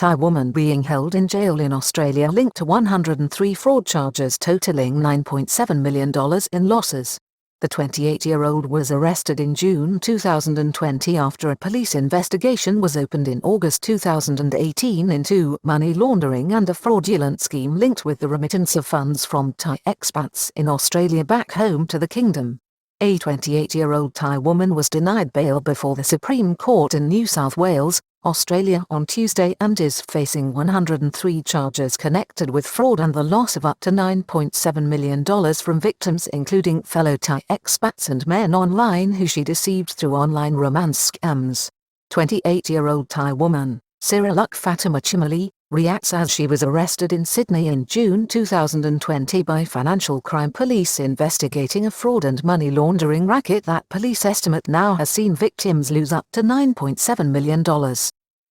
Thai woman being held in jail in Australia linked to 103 fraud charges totaling $9.7 million in losses. The 28-year-old was arrested in June 2020 after a police investigation was opened in August 2018 into money laundering and a fraudulent scheme linked with the remittance of funds from Thai expats in Australia back home to the kingdom. A 28-year-old Thai woman was denied bail before the Supreme Court in New South Wales, Australia on Tuesday and is facing 103 charges connected with fraud and the loss of up to $9.7 million from victims including fellow Thai expats and men online who she deceived through online romance scams. 28-year-old Thai woman, Sirilak Fatima Chimali, reacts as she was arrested in Sydney in June 2020 by financial crime police investigating a fraud and money laundering racket that police estimate now has seen victims lose up to $9.7 million.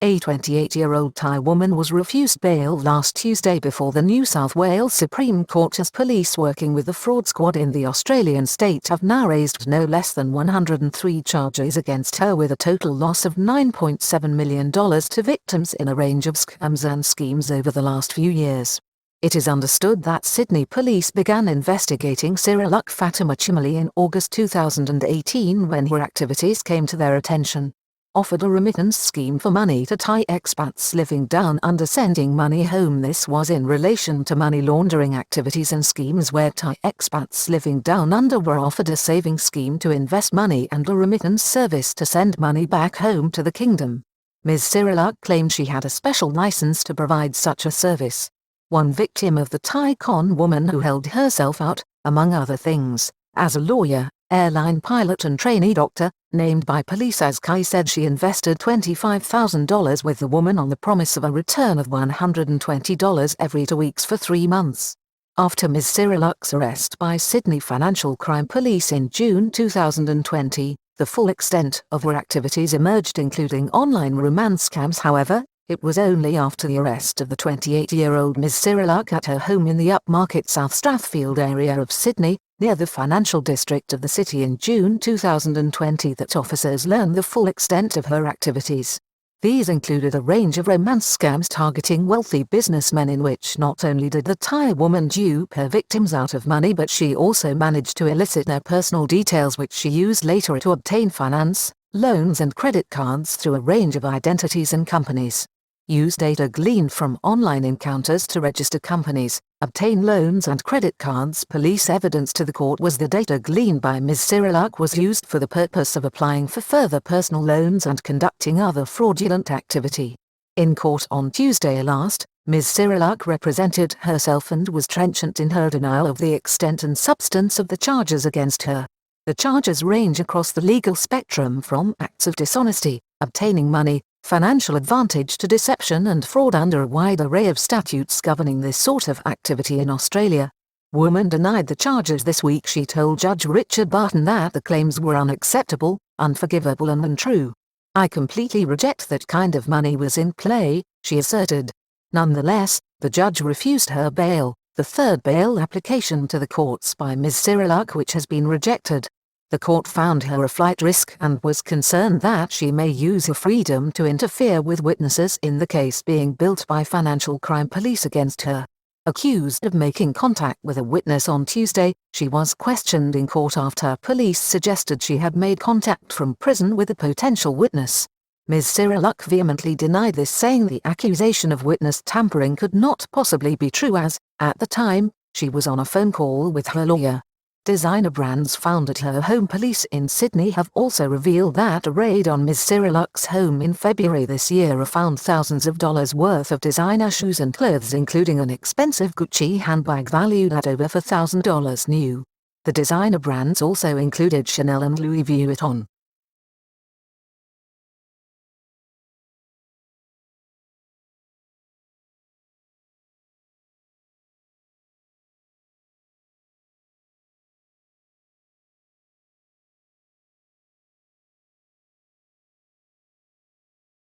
A 28-year-old Thai woman was refused bail last Tuesday before the New South Wales Supreme Court as police working with the fraud squad in the Australian state have now raised no less than 103 charges against her with a total loss of $9.7 million to victims in a range of scams and schemes over the last few years. It is understood that Sydney police began investigating Sirilak Fatima Chimali in August 2018 when her activities came to their attention. Offered a remittance scheme for money to Thai expats living down under sending money home. This was in relation to money laundering activities and schemes where Thai expats living down under were offered a savings scheme to invest money and a remittance service to send money back home to the kingdom. Ms. Sirilak claimed she had a special license to provide such a service. One victim of the Thai con woman who held herself out, among other things, as a lawyer, airline pilot and trainee doctor, named by police as Kai, said she invested $25,000 with the woman on the promise of a return of $120 every 2 weeks for 3 months. After Ms. Sirilak's arrest by Sydney Financial Crime Police in June 2020, the full extent of her activities emerged, including online romance scams. However, it was only after the arrest of the 28-year-old Ms. Sirilak at her home in the upmarket South Strathfield area of Sydney, near the financial district of the city in June 2020 that officers learned the full extent of her activities. These included a range of romance scams targeting wealthy businessmen in which not only did the Thai woman dupe her victims out of money, but she also managed to elicit their personal details which she used later to obtain finance, loans and credit cards through a range of identities and companies. Use data gleaned from online encounters to register companies, obtain loans and credit cards. Police evidence to the court was the data gleaned by Ms. Sirilak was used for the purpose of applying for further personal loans and conducting other fraudulent activity. In court on Tuesday last, Ms. Sirilak represented herself and was trenchant in her denial of the extent and substance of the charges against her. The charges range across the legal spectrum from acts of dishonesty, obtaining money, financial advantage to deception and fraud under a wide array of statutes governing this sort of activity in Australia. Woman denied the charges this week. She told Judge Richard Barton that the claims were unacceptable, unforgivable and untrue. "I completely reject that kind of money was in play," she asserted. Nonetheless, the judge refused her bail, the third bail application to the courts by Ms. Sirilak which has been rejected. The court found her a flight risk and was concerned that she may use her freedom to interfere with witnesses in the case being built by financial crime police against her. Accused of making contact with a witness on Tuesday, she was questioned in court after police suggested she had made contact from prison with a potential witness. Ms. Sirilak vehemently denied this, saying the accusation of witness tampering could not possibly be true as, at the time, she was on a phone call with her lawyer. Designer brands found at her home. Police in Sydney have also revealed that a raid on Ms. Sirilak's home in February this year found thousands of dollars worth of designer shoes and clothes, including an expensive Gucci handbag valued at over $4,000 new. The designer brands also included Chanel and Louis Vuitton.